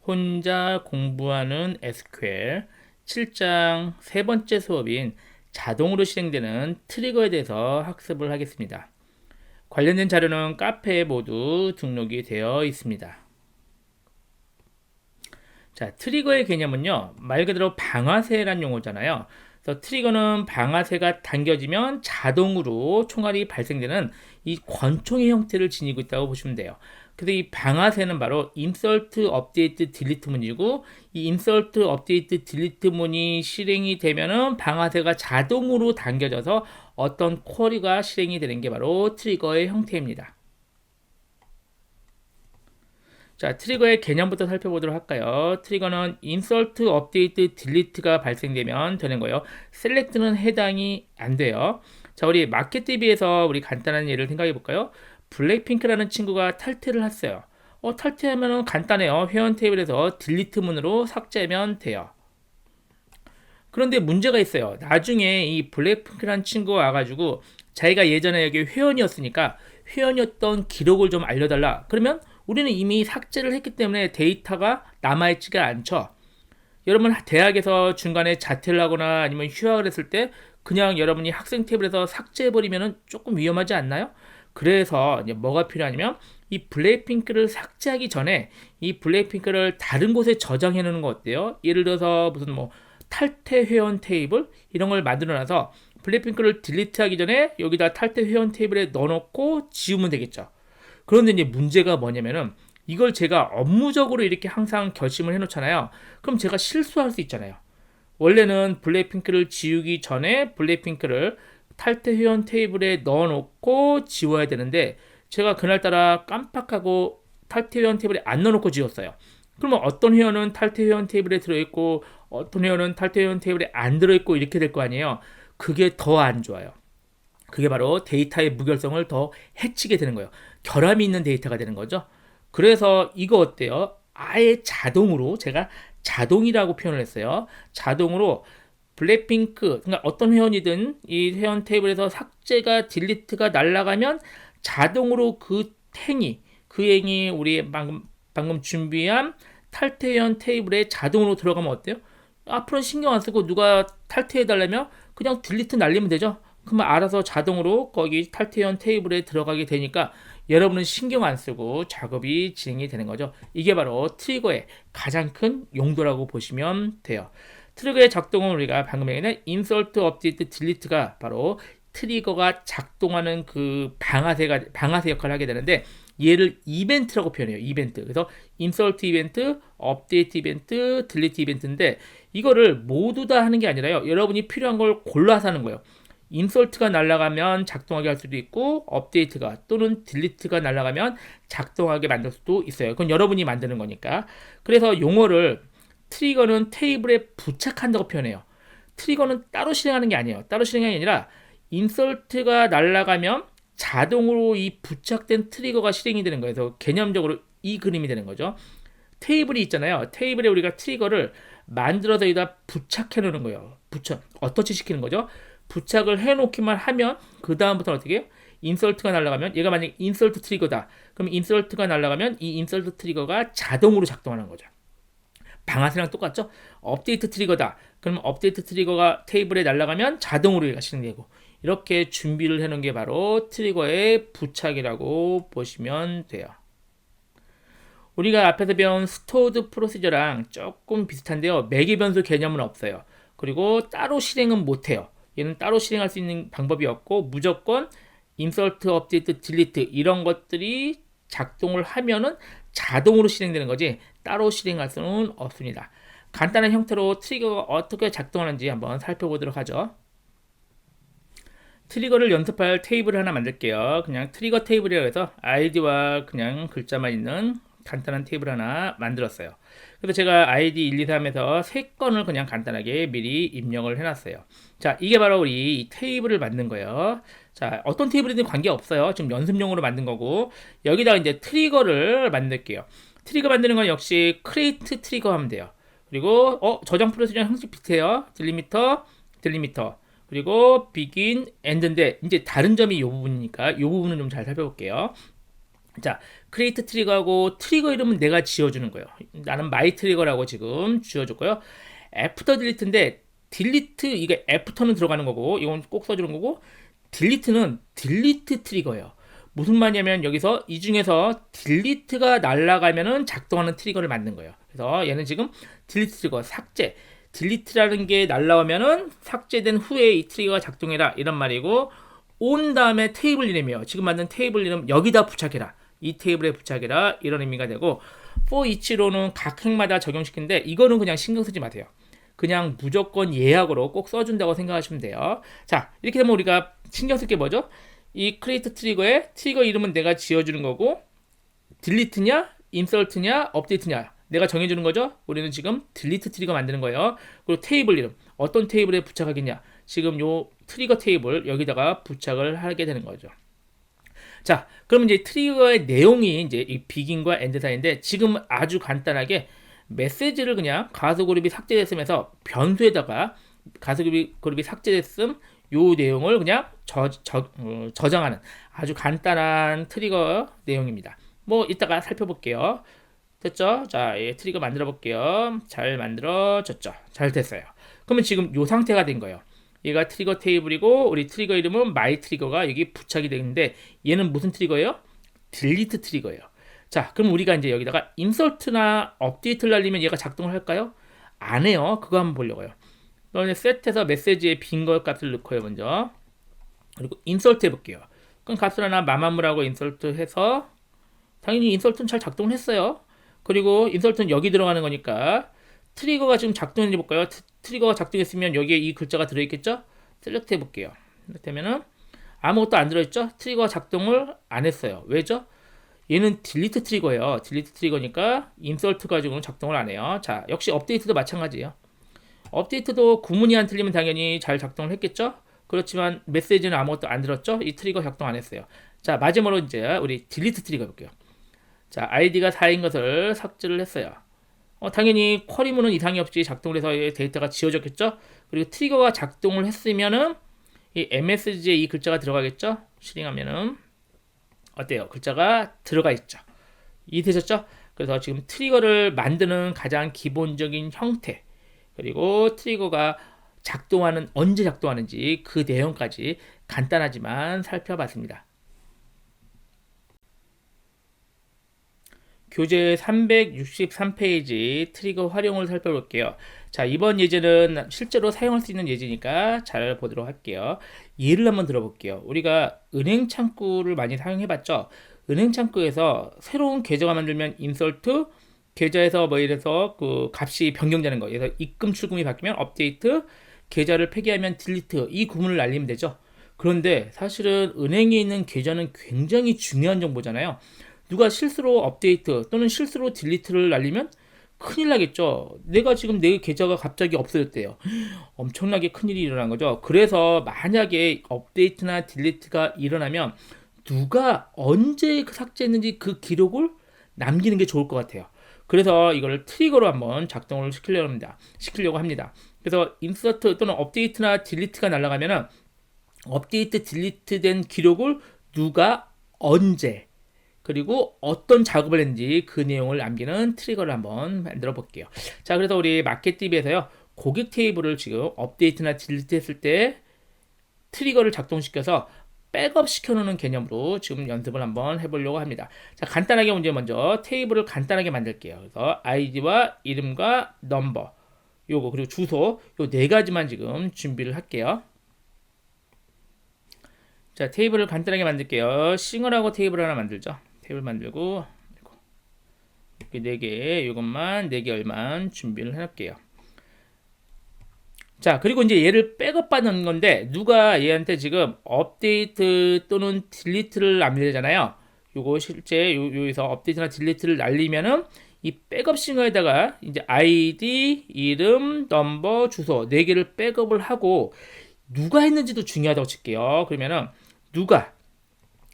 혼자 공부하는 SQL 7장 세 번째 수업인 자동으로 실행되는 트리거에 대해서 학습을 하겠습니다. 관련된 자료는 카페에 모두 등록이 되어 있습니다. 자, 트리거의 개념은요, 말 그대로 방아쇠란 용어잖아요. 그래서 트리거는 방아쇠가 당겨지면 자동으로 총알이 발생되는 이 권총의 형태를 지니고 있다고 보시면 돼요. 그래서 이 방아쇠는 바로 insert, update, delete 문이고, 이 insert, update, delete 문이 실행이 되면은 방아쇠가 자동으로 당겨져서 어떤 쿼리가 실행이 되는 게 바로 트리거의 형태입니다. 자, 트리거의 개념부터 살펴보도록 할까요? 트리거는 insert, update, delete가 발생되면 되는 거예요. select는 해당이 안 돼요. 자, 우리 마켓DB에서 우리 간단한 예를 생각해 볼까요? 블랙핑크라는 친구가 탈퇴를 했어요. 탈퇴하면 간단해요. 회원 테이블에서 delete 문으로 삭제하면 돼요. 그런데 문제가 있어요. 나중에 이 블랙핑크라는 친구가 와가지고 자기가 예전에 여기 회원이었으니까 회원이었던 기록을 좀 알려달라. 그러면 우리는 이미 삭제를 했기 때문에 데이터가 남아있지가 않죠. 여러분 대학에서 중간에 자퇴를 하거나 아니면 휴학을 했을 때 그냥 여러분이 학생 테이블에서 삭제해버리면 조금 위험하지 않나요? 그래서 이제 뭐가 필요하냐면 이 블랙핑크를 삭제하기 전에 이 블랙핑크를 다른 곳에 저장해 놓는 거 어때요? 예를 들어서 무슨 뭐 탈퇴 회원 테이블 이런 걸 만들어놔서 블랙핑크를 딜리트하기 전에 여기다 탈퇴 회원 테이블에 넣어놓고 지우면 되겠죠. 그런데 이제 문제가 뭐냐면은 이걸 제가 업무적으로 이렇게 항상 결심을 해놓잖아요. 그럼 제가 실수할 수 있잖아요. 원래는 블랙핑크를 지우기 전에 블랙핑크를 탈퇴 회원 테이블에 넣어놓고 지워야 되는데 제가 그날따라 깜빡하고 탈퇴 회원 테이블에 안 넣어놓고 지웠어요. 그러면 어떤 회원은 탈퇴 회원 테이블에 들어있고 어떤 회원은 탈퇴 회원 테이블에 안 들어있고 이렇게 될 거 아니에요. 그게 더 안 좋아요. 그게 바로 데이터의 무결성을 더 해치게 되는 거예요. 결함이 있는 데이터가 되는 거죠. 그래서 이거 어때요? 아예 자동으로 제가 자동이라고 표현을 했어요. 자동으로 블랙핑크, 그러니까 어떤 회원이든 이 회원 테이블에서 삭제가 딜리트가 날아가면 자동으로 그 행이 우리 방금 준비한 탈퇴 회원 테이블에 자동으로 들어가면 어때요? 앞으로는 신경 안 쓰고 누가 탈퇴해 달라면 그냥 딜리트 날리면 되죠. 그러면 알아서 자동으로 거기 탈퇴원 테이블에 들어가게 되니까 여러분은 신경 안 쓰고 작업이 진행이 되는 거죠. 이게 바로 트리거의 가장 큰 용도라고 보시면 돼요. 트리거의 작동은 우리가 방금 얘기한 insert, update, delete가 바로 트리거가 작동하는 그 방아쇠 역할을 하게 되는데 얘를 이벤트라고 표현해요. 이벤트. 그래서 insert 이벤트, update 이벤트, delete 이벤트인데 이거를 모두 다 하는 게 아니라요. 여러분이 필요한 걸 골라서 하는 거예요. 인설트가 날아가면 작동하게 할 수도 있고 업데이트가 또는 딜리트가 날아가면 작동하게 만들 수도 있어요. 그건 여러분이 만드는 거니까. 그래서 용어를 트리거는 테이블에 부착한다고 표현해요. 트리거는 따로 실행하는 게 아니에요. 따로 실행이 아니라 인설트가 날아가면 자동으로 이 부착된 트리거가 실행이 되는 거예요. 그래서 개념적으로 이 그림이 되는 거죠. 테이블이 있잖아요. 테이블에 우리가 트리거를 만들어서 여기다 부착해 놓는 거예요. 어터치 시키는 거죠. 부착을 해놓기만 하면 그 다음부터는 어떻게 해요? 인설트가 날아가면 얘가 만약에 인설트 트리거다. 그럼 인설트가 날아가면 이 인설트 트리거가 자동으로 작동하는 거죠. 방아쇠랑 똑같죠? 업데이트 트리거다. 그럼 업데이트 트리거가 테이블에 날아가면 자동으로 얘가 실행되고 이렇게 준비를 해놓은 게 바로 트리거의 부착이라고 보시면 돼요. 우리가 앞에서 배운 스토어드 프로시저랑 조금 비슷한데요. 매개 변수 개념은 없어요. 그리고 따로 실행은 못해요. 얘는 따로 실행할 수 있는 방법이 없고 무조건 insert, update, delete 이런 것들이 작동을 하면은 자동으로 실행되는 거지 따로 실행할 수는 없습니다. 간단한 형태로 트리거가 어떻게 작동하는지 한번 살펴보도록 하죠. 트리거를 연습할 테이블을 하나 만들게요. 그냥 트리거 테이블이라고 해서 아이디와 그냥 글자만 있는 간단한 테이블 하나 만들었어요. 그래서 제가 아이디 1, 2, 3에서 3건을 그냥 간단하게 미리 입력을 해놨어요. 자, 이게 바로 우리 이 테이블을 만든 거예요. 자, 어떤 테이블이든 관계없어요. 지금 연습용으로 만든 거고 여기다가 이제 트리거를 만들게요. 트리거 만드는 건 역시 create 트리거 하면 돼요. 그리고 저장 프로시저랑 형식 비슷해요. 딜리미터 그리고 begin, end인데 이제 다른 점이 이 부분이니까 이 부분은 좀 잘 살펴볼게요. 자, 크리에이트 트리거하고 트리거 이름은 내가 지어주는 거예요. 나는 마이 트리거라고 지금 지어줬고요. 애프터 딜리트인데 딜리트 이게 애프터는 들어가는 거고 이건 꼭 써주는 거고 딜리트는 딜리트 트리거예요. 무슨 말이냐면 여기서 이 중에서 딜리트가 날아가면은 작동하는 트리거를 만든 거예요. 그래서 얘는 지금 딜리트 트리거 삭제 딜리트라는 게 날라오면은 삭제된 후에 이 트리거가 작동해라 이런 말이고 온 다음에 테이블 이름이에요. 지금 만든 테이블 이름 여기다 부착해라. 이 테이블에 부착해라 이런 의미가 되고 for each로는 각 행마다 적용시키는데 이거는 그냥 신경 쓰지 마세요. 그냥 무조건 예약으로 꼭 써준다고 생각하시면 돼요. 자, 이렇게 되면 우리가 신경 쓸 게 뭐죠? 이 크리에이트 트리거의 트리거 이름은 내가 지어주는 거고 딜리트냐, 인설트냐, 업데이트냐 내가 정해주는 거죠. 우리는 지금 딜리트 트리거 만드는 거예요. 그리고 테이블 이름 어떤 테이블에 부착하겠냐. 지금 요 트리거 테이블 여기다가 부착을 하게 되는 거죠. 자, 그럼 이제 트리거의 내용이 이제 이 비긴과 엔드 사이인데 지금 아주 간단하게 메시지를 그냥 가수 그룹이 삭제됐음에서 변수에다가 가수 그룹이 삭제됐음 요 내용을 그냥 저장하는 아주 간단한 트리거 내용입니다. 뭐 이따가 살펴볼게요. 됐죠? 자, 예, 트리거 만들어 볼게요. 잘 만들어졌죠? 잘 됐어요. 그러면 지금 요 상태가 된 거예요. 얘가 트리거 테이블이고 우리 트리거 이름은 마이 트리거가 여기 부착이 되는데 얘는 무슨 트리거예요? 딜리트 트리거예요. 자, 그럼 우리가 이제 여기다가 인설트나 업데이트를 날리면 얘가 작동을 할까요? 안 해요. 그거 한번 보려고요. 그러면 셋에서 메시지에 빈 것 값을 넣고요, 먼저. 그리고 인설트 해볼게요. 그럼 값을 하나 마마무라고 인설트 해서 당연히 인설트는 잘 작동을 했어요. 그리고 인설트는 여기 들어가는 거니까 트리거가 지금 작동했는지 볼까요? 트리거가 작동했으면 여기에 이 글자가 들어있겠죠? 셀렉트 해볼게요. 그렇다면은 아무것도 안 들어있죠? 트리거가 작동을 안 했어요. 왜죠? 얘는 딜리트 트리거예요. 딜리트 트리거니까 인설트 가지고는 작동을 안 해요. 자, 역시 업데이트도 마찬가지예요. 업데이트도 구문이 안 틀리면 당연히 잘 작동을 했겠죠? 그렇지만 메시지는 아무것도 안 들었죠? 이 트리거 작동 안 했어요. 자, 마지막으로 이제 우리 딜리트 트리거 볼게요. 자, 아이디가 4인 것을 삭제를 했어요. 당연히 쿼리문은 이상이 없이 작동을 해서 데이터가 지워졌겠죠? 그리고 트리거가 작동을 했으면은 이 MSG에 이 글자가 들어가겠죠? 실행하면은 어때요? 글자가 들어가 있죠. 이해되셨죠? 그래서 지금 트리거를 만드는 가장 기본적인 형태 그리고 트리거가 작동하는 언제 작동하는지 그 내용까지 간단하지만 살펴봤습니다. 교재 363페이지 트리거 활용을 살펴볼게요. 자, 이번 예제는 실제로 사용할 수 있는 예제니까 잘 보도록 할게요. 예를 한번 들어볼게요. 우리가 은행 창구를 많이 사용해봤죠. 은행 창구에서 새로운 계좌가 만들면 인설트, 계좌에서 뭐 이래서 그 값이 변경되는 거. 그래서 입금 출금이 바뀌면 업데이트, 계좌를 폐기하면 딜리트 이 구문을 날리면 되죠. 그런데 사실은 은행에 있는 계좌는 굉장히 중요한 정보잖아요. 누가 실수로 업데이트 또는 실수로 딜리트를 날리면 큰일 나겠죠. 내가 지금 내 계좌가 갑자기 없어졌대요. 엄청나게 큰일이 일어난 거죠. 그래서 만약에 업데이트나 딜리트가 일어나면 누가 언제 삭제했는지 그 기록을 남기는 게 좋을 것 같아요. 그래서 이걸 트리거로 한번 작동을 시키려고 합니다. 그래서 인서트 또는 업데이트나 딜리트가 날아가면은 업데이트 딜리트된 기록을 누가 언제 그리고 어떤 작업을 했는지 그 내용을 남기는 트리거를 한번 만들어 볼게요. 자, 그래서 우리 마켓DB에서요 고객 테이블을 지금 업데이트나 딜리트 했을 때 트리거를 작동시켜서 백업 시켜놓는 개념으로 지금 연습을 한번 해보려고 합니다. 자, 간단하게 먼저 테이블을 간단하게 만들게요. 그래서 아이디와 이름과 넘버 요거 그리고 주소 요 네 가지만 지금 준비를 할게요. 자, 테이블을 간단하게 만들게요. 싱글하고 테이블 하나 만들죠. 테이블 만들고 이렇게 4개 이것만 4개열만 준비를 해놓을게요. 자, 그리고 이제 얘를 백업 받는 건데 누가 얘한테 지금 업데이트 또는 딜리트를 남기잖아요. 요거 실제 여기서 업데이트나 딜리트를 날리면은 이 백업 싱어에다가 이제 아이디, 이름, 넘버, 주소 4개를 백업을 하고 누가 했는지도 중요하다고 칠게요. 그러면은 누가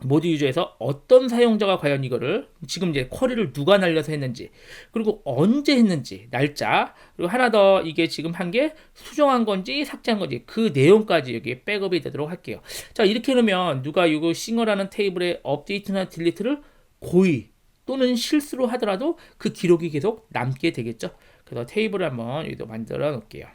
모드 유저에서 어떤 사용자가 과연 이거를 지금 이제 쿼리를 누가 날려서 했는지 그리고 언제 했는지 날짜 그리고 하나 더 이게 지금 한 게 수정한 건지 삭제한 건지 그 내용까지 여기 백업이 되도록 할게요. 자, 이렇게 해놓으면 누가 이거 싱어라는 테이블에 업데이트나 딜리트를 고의 또는 실수로 하더라도 그 기록이 계속 남게 되겠죠. 그래서 테이블을 한번 여기도 만들어 놓을게요.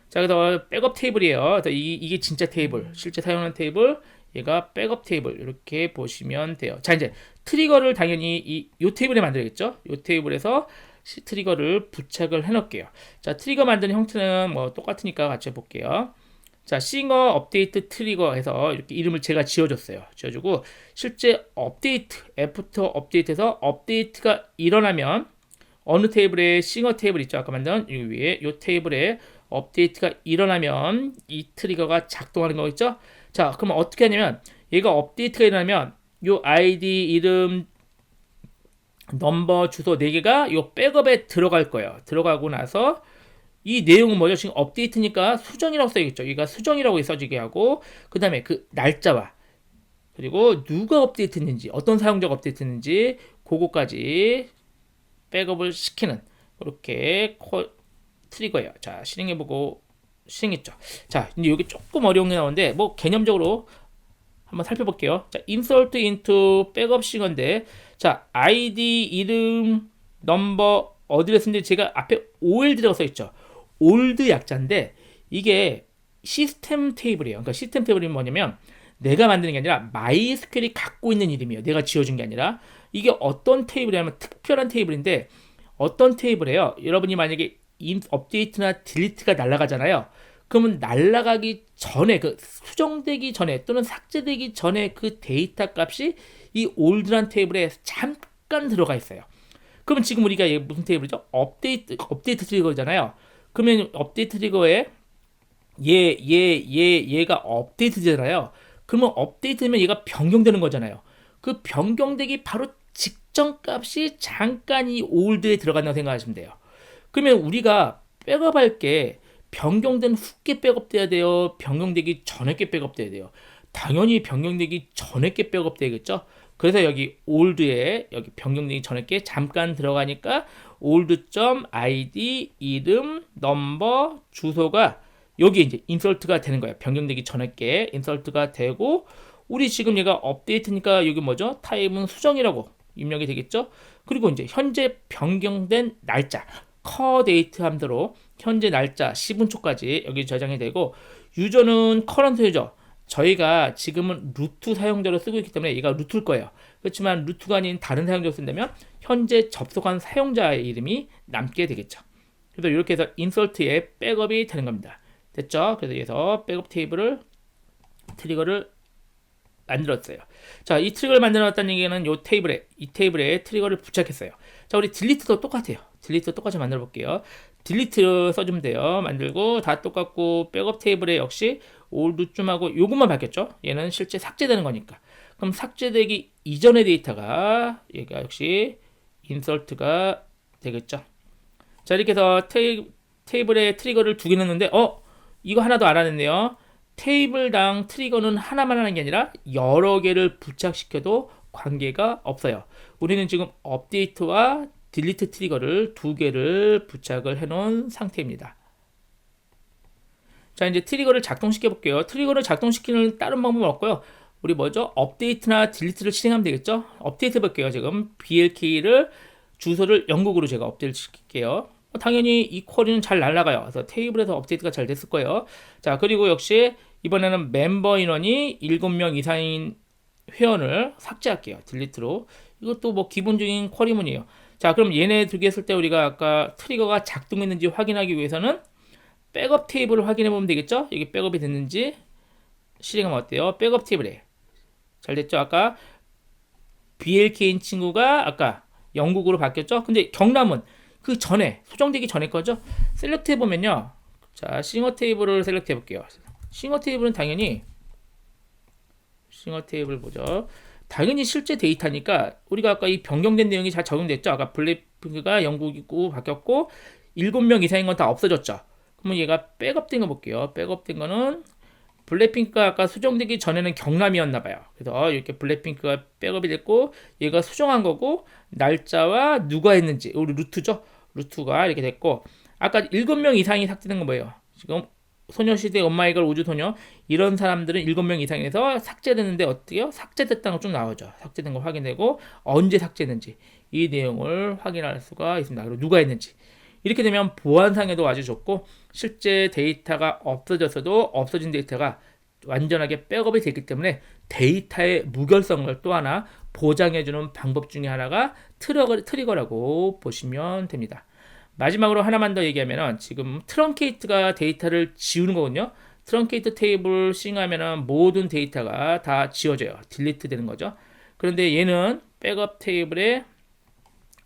자, 그래서 백업 테이블이에요. 그래서 이게 진짜 테이블, 실제 사용하는 테이블, 얘가 백업 테이블 이렇게 보시면 돼요. 자, 이제 트리거를 당연히 이 테이블에 만들겠죠. 이 테이블에서 트리거를 부착을 해 놓을게요. 자, 트리거 만드는 형태는 뭐 똑같으니까 같이 해볼게요. 자, 싱어 업데이트 트리거 해서 이렇게 이름을 제가 지어줬어요. 지어주고 실제 업데이트, 애프터 업데이트에서 업데이트가 일어나면 어느 테이블에 싱어 테이블 있죠. 아까 만든 이 위에 이 테이블에 업데이트가 일어나면 이 트리거가 작동하는 거 있죠. 자, 그럼 어떻게 하냐면 얘가 업데이트가 일어나면 이 아이디, 이름, 넘버, 주소 4개가 이 백업에 들어갈 거예요. 들어가고 나서 이 내용은 뭐죠? 지금 업데이트니까 수정이라고 써야겠죠. 얘가 수정이라고 써지게 하고 그 다음에 그 날짜와 그리고 누가 업데이트했는지 어떤 사용자가 업데이트했는지 그거까지 백업을 시키는 이렇게 트리거예요. 자, 실행해보고 실행했죠. 자, 이제 여기 조금 어려운 게 나오는데 뭐 개념적으로 한번 살펴볼게요. 자, insert into 백업 싱어인데 자, 아이디, 이름, 넘버, 어드레스인데 제가 앞에 OLD라고 써있죠. 올드 약자인데 이게 시스템 테이블이에요. 그러니까 시스템 테이블이 뭐냐면 내가 만드는 게 아니라 MySQL이 갖고 있는 이름이에요. 내가 지어준 게 아니라 이게 어떤 테이블이냐면 특별한 테이블인데 어떤 테이블이에요. 여러분이 만약에 업데이트나 딜리트가 날아가잖아요. 그러면 날아가기 전에 그 수정되기 전에 또는 삭제되기 전에 그 데이터 값이 이 올드란 테이블에 잠깐 들어가 있어요. 그러면 지금 우리가 무슨 테이블이죠? 업데이트 트리거잖아요. 그러면 업데이트 트리거에 얘가 업데이트 되잖아요. 그러면 업데이트 되면 얘가 변경되는 거잖아요. 그 변경되기 바로 직전 값이 잠깐 이 올드에 들어간다고 생각하시면 돼요. 그러면 우리가 백업할 게 변경된 후께 백업돼야 돼요? 변경되기 전에 게 백업돼야 돼요? 당연히 변경되기 전에 게 백업되겠죠? 그래서 여기 올드에 여기 변경되기 전에 게 잠깐 들어가니까 old.id 이름, 넘버, 주소가 여기 이제 인설트가 되는 거예요. 변경되기 전에 게 인설트가 되고 우리 지금 얘가 업데이트니까 여기 뭐죠? 타입은 수정이라고 입력이 되겠죠? 그리고 이제 현재 변경된 날짜 커데이트 함대로 현재 날짜 10분초까지 여기 저장이 되고 유저는 커런트 유저 저희가 지금은 루트 사용자로 쓰고 있기 때문에 얘가 루트일 거예요. 그렇지만 루트가 아닌 다른 사용자로 쓴다면 현재 접속한 사용자의 이름이 남게 되겠죠. 그래서 이렇게 해서 인설트에 백업이 되는 겁니다. 됐죠? 그래서 여기서 백업 트리거를 만들었어요. 자, 이 트리거를 만들어놨다는 얘기는 이 테이블에 트리거를 부착했어요. 자, 우리 딜리트도 똑같아요. 딜리트 똑같이 만들어 볼게요. 딜리트 써주면 돼요. 만들고 다 똑같고 백업 테이블에 역시 올드쯤하고 요것만 바뀌었죠. 얘는 실제 삭제되는 거니까. 그럼 삭제되기 이전의 데이터가 얘가 역시 인설트가 되겠죠. 자, 이렇게 해서 테이블에 트리거를 2개 넣는데 이거 하나도 알아냈네요. 테이블당 트리거는 하나만 하는 게 아니라 여러 개를 부착시켜도 관계가 없어요. 우리는 지금 업데이트와 딜리트 트리거를 2개를 부착을 해 놓은 상태입니다. 자, 이제 트리거를 작동시켜 볼게요. 트리거를 작동시키는 다른 방법은 없고요. 우리 뭐죠? 업데이트나 딜리트를 실행하면 되겠죠? 업데이트 해 볼게요. 지금 BLK를 주소를 영국으로 제가 업데이트 시킬게요. 당연히 이 쿼리는 잘 날아가요. 그래서 테이블에서 업데이트가 잘 됐을 거예요. 자, 그리고 역시 이번에는 멤버 인원이 7명 이상인 회원을 삭제할게요. 딜리트로. 이것도 뭐 기본적인 쿼리문이에요. 자, 그럼 얘네 2개 했을 때 우리가 아까 트리거가 작동했는지 확인하기 위해서는 백업 테이블을 확인해 보면 되겠죠? 여기 백업이 됐는지 실행하면 어때요? 백업 테이블에 잘 됐죠? 아까 BLK인 친구가 아까 영국으로 바뀌었죠? 근데 경남은 그 전에 수정되기 전에 거죠. 셀렉트 해보면요. 자, 싱어 테이블을 셀렉트 해볼게요. 싱어 테이블은 당연히 싱어 테이블 보죠. 당연히 실제 데이터니까 우리가 아까 이 변경된 내용이 잘 적용됐죠. 아까 블랙핑크가 영국이고 바뀌었고 7명 이상인 건 다 없어졌죠. 그러면 얘가 백업된 거 볼게요. 백업된 거는 블랙핑크가 아까 수정되기 전에는 경남이었나 봐요. 그래서 이렇게 블랙핑크가 백업이 됐고 얘가 수정한 거고 날짜와 누가 했는지 우리 루트죠. 루트가 이렇게 됐고 아까 7명 이상이 삭제된 건 뭐예요? 지금 소녀시대, 엄마이걸, 우주소녀 이런 사람들은 7명 이상에서 삭제되는데 어떻게요? 삭제됐다는 거 쭉 나오죠. 삭제된 거 확인되고 언제 삭제했는지 이 내용을 확인할 수가 있습니다. 그리고 누가 했는지. 이렇게 되면 보안상에도 아주 좋고 실제 데이터가 없어졌어도 없어진 데이터가 완전하게 백업이 됐기 때문에 데이터의 무결성을 또 하나 보장해주는 방법 중에 하나가 트리거라고 보시면 됩니다. 마지막으로 하나만 더 얘기하면은 지금 트렁케이트가 데이터를 지우는 거거든요. 트렁케이트 테이블 싱하면은 모든 데이터가 다 지워져요. 딜리트 되는 거죠. 그런데 얘는 백업 테이블에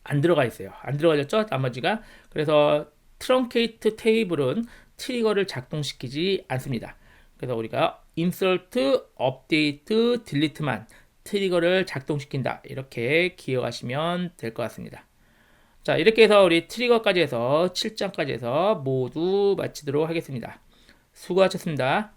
안 들어가 있어요. 안 들어가졌죠? 나머지가. 그래서 트렁케이트 테이블은 트리거를 작동시키지 않습니다. 그래서 우리가 insert, update, delete만 트리거를 작동시킨다. 이렇게 기억하시면 될 것 같습니다. 자, 이렇게 해서 우리 트리거까지 해서 7장까지 해서 모두 마치도록 하겠습니다. 수고하셨습니다.